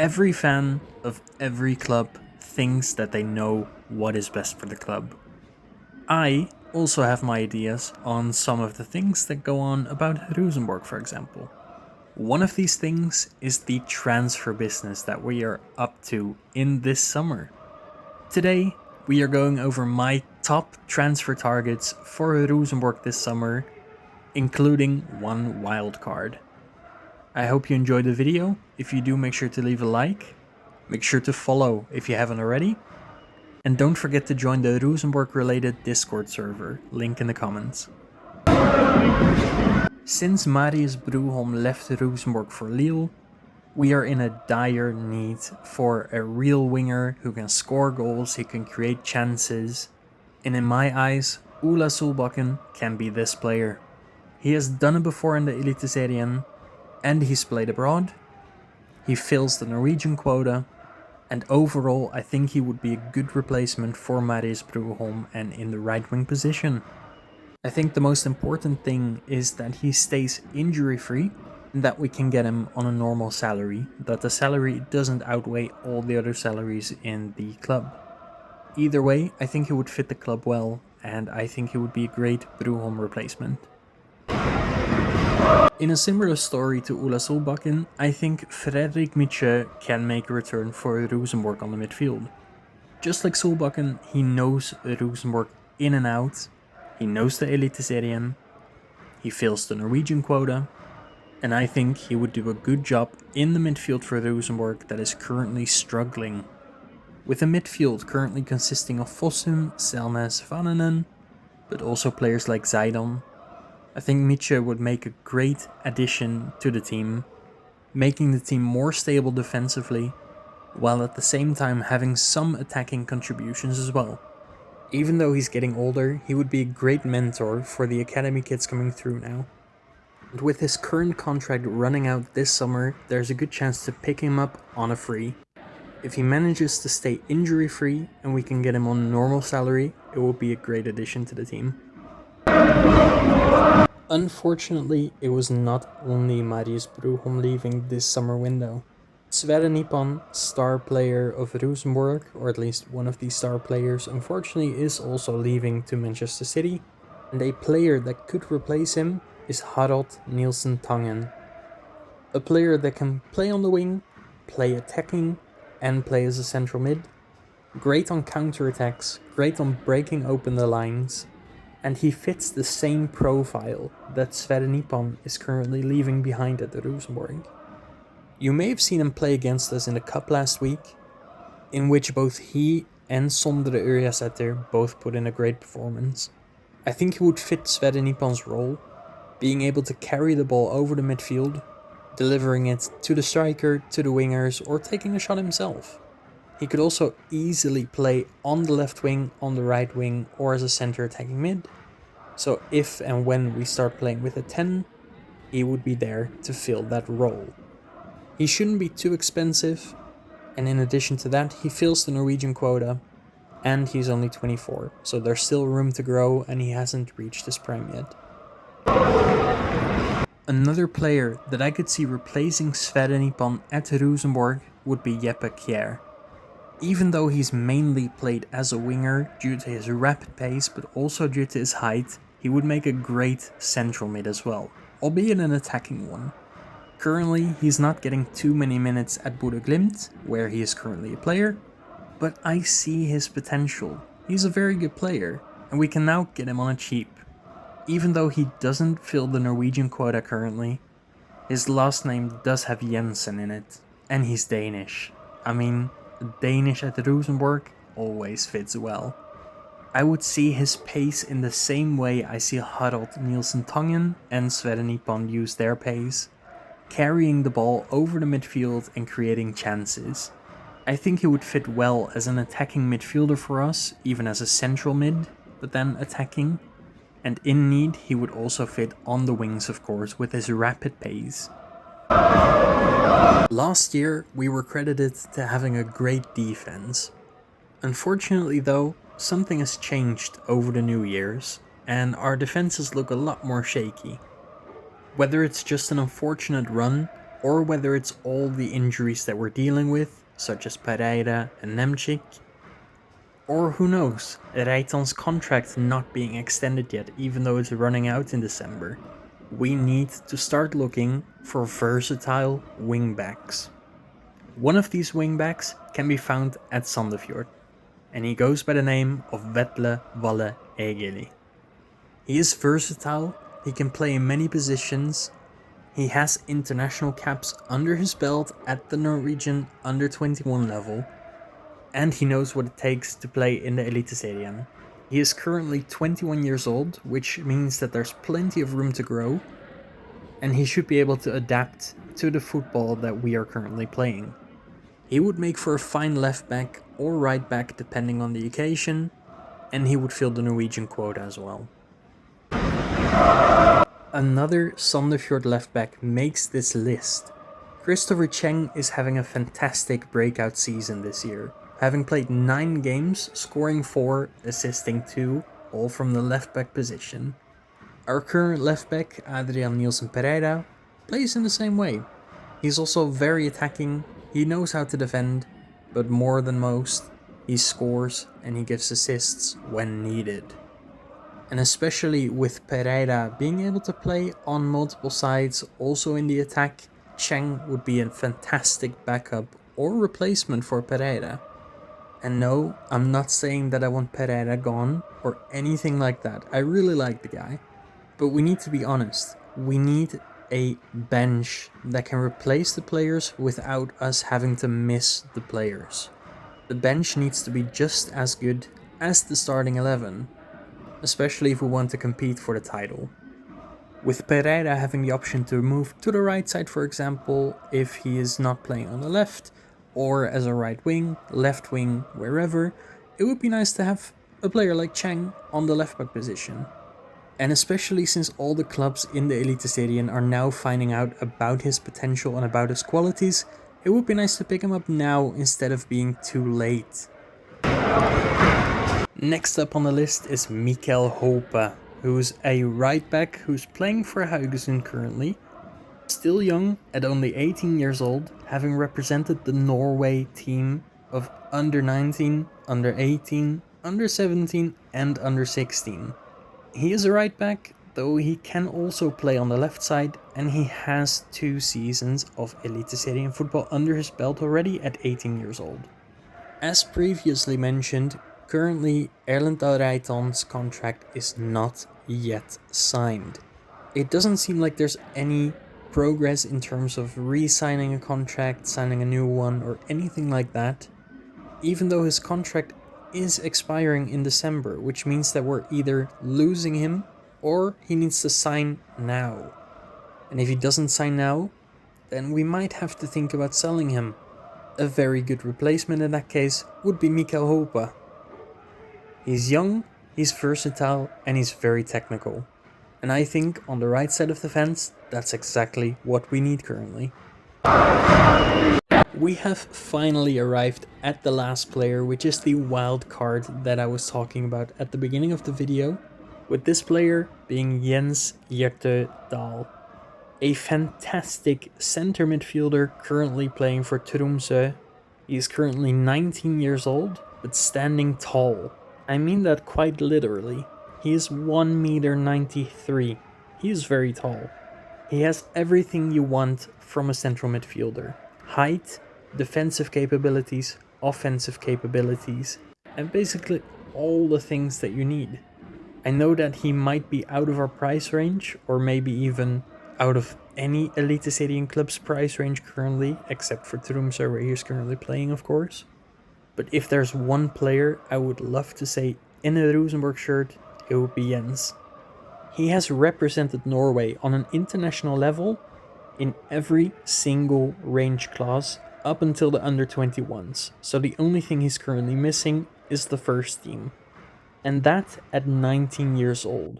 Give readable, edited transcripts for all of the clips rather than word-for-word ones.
Every fan of every club thinks that they know what is best for the club. I also have my ideas on some of the things that go on about Rosenborg, for example. One of these things is the transfer business that we are up to in this summer. Today, we are going over my top transfer targets for Rosenborg this summer, including one wild card. I hope you enjoyed the video. If you do, make sure to leave a like. Make sure to follow if you haven't already. And don't forget to join the Rosenborg related Discord server, link in the comments. Since Marius Broholm left Rosenborg for Lille, we are in a dire need for a real winger who can score goals, he can create chances, and in my eyes, Ola Solbakken can be this player. He has done it before in the Eliteserien, and he's played abroad. He fills the Norwegian quota, and overall I think he would be a good replacement for Marius Broholm and in the right wing position. I think the most important thing is that he stays injury free and that we can get him on a normal salary, that the salary doesn't outweigh all the other salaries in the club. Either way, I think he would fit the club well, and I think he would be a great Broholm replacement. In a similar story to Ola Solbakken, I think Fredrik Mitsjö can make a return for Rosenborg on the midfield. Just like Solbakken, he knows Rosenborg in and out, he knows the Eliteserien, he fills the Norwegian quota, and I think he would do a good job in the midfield for Rosenborg that is currently struggling. With a midfield currently consisting of Fossum, Selnes, Vananen, but also players like Zaidon, I think Mitsjö would make a great addition to the team, making the team more stable defensively, while at the same time having some attacking contributions as well. Even though he's getting older, he would be a great mentor for the academy kids coming through now. And with his current contract running out this summer, there's a good chance to pick him up on a free. If he manages to stay injury free and we can get him on a normal salary, it will be a great addition to the team. Unfortunately, it was not only Marius Broholm leaving this summer window. Sverre Nipan, star player of Rosenborg, or at least one of the star players, unfortunately is also leaving to Manchester City, and a player that could replace him is Harald Nielsen Tangen. A player that can play on the wing, play attacking, and play as a central mid. Great on counterattacks, great on breaking open the lines, and he fits the same profile that Sverre Nipan is currently leaving behind at the Rosenborg. You may have seen him play against us in the cup last week, in which both he and Sondre Ørjasæter both put in a great performance. I think he would fit Sverre Nipan's role, being able to carry the ball over the midfield, delivering it to the striker, to the wingers, or taking a shot himself. He could also easily play on the left wing, on the right wing, or as a center attacking mid. So if and when we start playing with a 10, he would be there to fill that role. He shouldn't be too expensive, and in addition to that, he fills the Norwegian quota, and he's only 24, so there's still room to grow and he hasn't reached his prime yet. Another player that I could see replacing Sverre Nipan at Rosenborg would be Jeppe Kjær. Even though he's mainly played as a winger due to his rapid pace, but also due to his height, he would make a great central mid as well, albeit an attacking one. Currently, he's not getting too many minutes at Bodø Glimt, where he is currently a player, but I see his potential. He's a very good player, and we can now get him on a cheap. Even though he doesn't fill the Norwegian quota currently, his last name does have Jensen in it, and he's Danish. I mean, Danish at Rosenborg always fits well. I would see his pace in the same way I see Harald Nielsen Tangen and Sverre Nipan use their pace, carrying the ball over the midfield and creating chances. I think he would fit well as an attacking midfielder for us, even as a central mid, but then attacking. And in need, he would also fit on the wings, of course, with his rapid pace. Last year, we were credited to having a great defense. Unfortunately though, something has changed over the New Year's, and our defenses look a lot more shaky. Whether it's just an unfortunate run, or whether it's all the injuries that we're dealing with, such as Pereira and Nemchik, or who knows, Reitan's contract not being extended yet even though it's running out in December. We need to start looking for versatile wingbacks. One of these wingbacks can be found at Sandefjord, and he goes by the name of Vetle Valle Egeli. He is versatile, he can play in many positions, he has international caps under his belt at the Norwegian under 21 level, and he knows what it takes to play in the Eliteserien. He is currently 21 years old, which means that there's plenty of room to grow, and he should be able to adapt to the football that we are currently playing. He would make for a fine left back or right back depending on the occasion, and he would fill the Norwegian quota as well. Another Sandefjord left back makes this list. Christopher Cheng is having a fantastic breakout season this year, having played 9 games, scoring 4, assisting 2, all from the left back position. Our current left back, Adrian Nielsen Pereira, plays in the same way. He's also very attacking, he knows how to defend, but more than most, he scores and he gives assists when needed. And especially with Pereira being able to play on multiple sides, also in the attack, Cheng would be a fantastic backup or replacement for Pereira. And no, I'm not saying that I want Pereira gone or anything like that. I really like the guy. But we need to be honest. We need a bench that can replace the players without us having to miss the players. The bench needs to be just as good as the starting 11, especially if we want to compete for the title. With Pereira having the option to move to the right side, for example, if he is not playing on the left, or as a right wing, left wing, wherever, it would be nice to have a player like Cheng on the left back position. And especially since all the clubs in the Eliteserien are now finding out about his potential and about his qualities, it would be nice to pick him up now instead of being too late. Next up on the list is Mikael Hope, who's a right back who's playing for Haugesund currently. Still young, at only 18 years old, having represented the Norway team of under 19, under 18, under 17 and under 16. He is a right back, though he can also play on the left side, and he has 2 seasons of Eliteserien football under his belt already at 18 years old. As previously mentioned, currently Erlend Reitan's contract is not yet signed. It doesn't seem like there's any progress in terms of re-signing a contract, signing a new one, or anything like that, even though his contract is expiring in December, which means that we're either losing him or he needs to sign now. And if he doesn't sign now, then we might have to think about selling him. A very good replacement in that case would be Mikael Hope. He's young, he's versatile, and he's very technical. And I think on the right side of the fence, that's exactly what we need currently. We have finally arrived at the last player, which is the wild card that I was talking about at the beginning of the video, with this player being Jens Hjertedal, a fantastic center midfielder currently playing for Tromsø. He is currently 19 years old, but standing tall. I mean that quite literally. He is 1 meter 93. He is very tall. He has everything you want from a central midfielder. Height, defensive capabilities, offensive capabilities, and basically all the things that you need. I know that he might be out of our price range, or maybe even out of any Eliteserien club's price range currently, except for Tromsø where he's currently playing, of course. But if there's one player I would love to say in a Rosenborg shirt, it would be Jens. He has represented Norway on an international level in every single range class up until the under 21s, so the only thing he's currently missing is the first team. And that at 19 years old.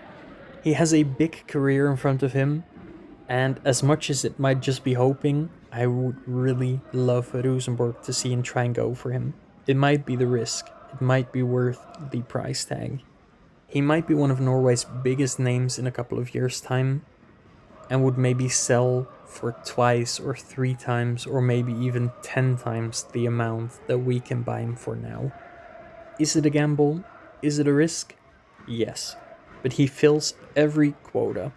He has a big career in front of him, and as much as it might just be hoping, I would really love Rosenborg to see him try and go for him. It might be the risk, it might be worth the price tag. He might be one of Norway's biggest names in a couple of years' time, and would maybe sell for twice or 3 times or maybe even 10 times the amount that we can buy him for now. Is it a gamble? Is it a risk? Yes, but he fills every quota.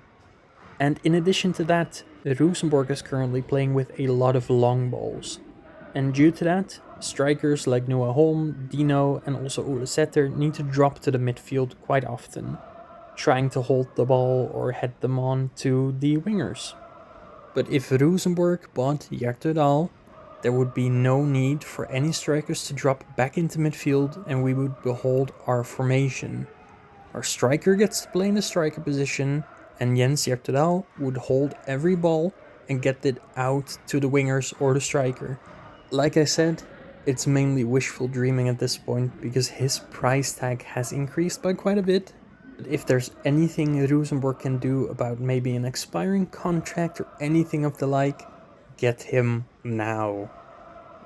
And in addition to that, Rosenborg is currently playing with a lot of long balls. And due to that, strikers like Noah Holm, Dino, and also Ole Sæter need to drop to the midfield quite often, trying to hold the ball or head them on to the wingers. But if Rosenborg bought Hjertedal, there would be no need for any strikers to drop back into midfield and we would behold our formation. Our striker gets to play in the striker position and Jens Hjertedal would hold every ball and get it out to the wingers or the striker. Like I said, it's mainly wishful dreaming at this point because his price tag has increased by quite a bit. But if there's anything Rosenborg can do about maybe an expiring contract or anything of the like, get him now.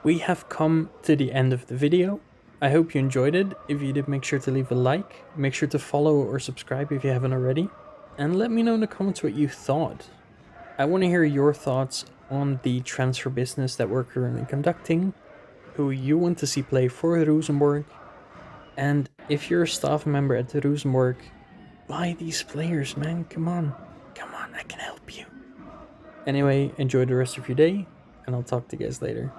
We have come to the end of the video. I hope you enjoyed it. If you did, make sure to leave a like, make sure to follow or subscribe if you haven't already, and let me know in the comments what you thought. I want to hear your thoughts on the transfer business that we're currently conducting, who you want to see play for Rosenborg, and if you're a staff member at the Rosenborg, buy these players, man. Come on, I can help you. Anyway, enjoy the rest of your day, and I'll talk to you guys later.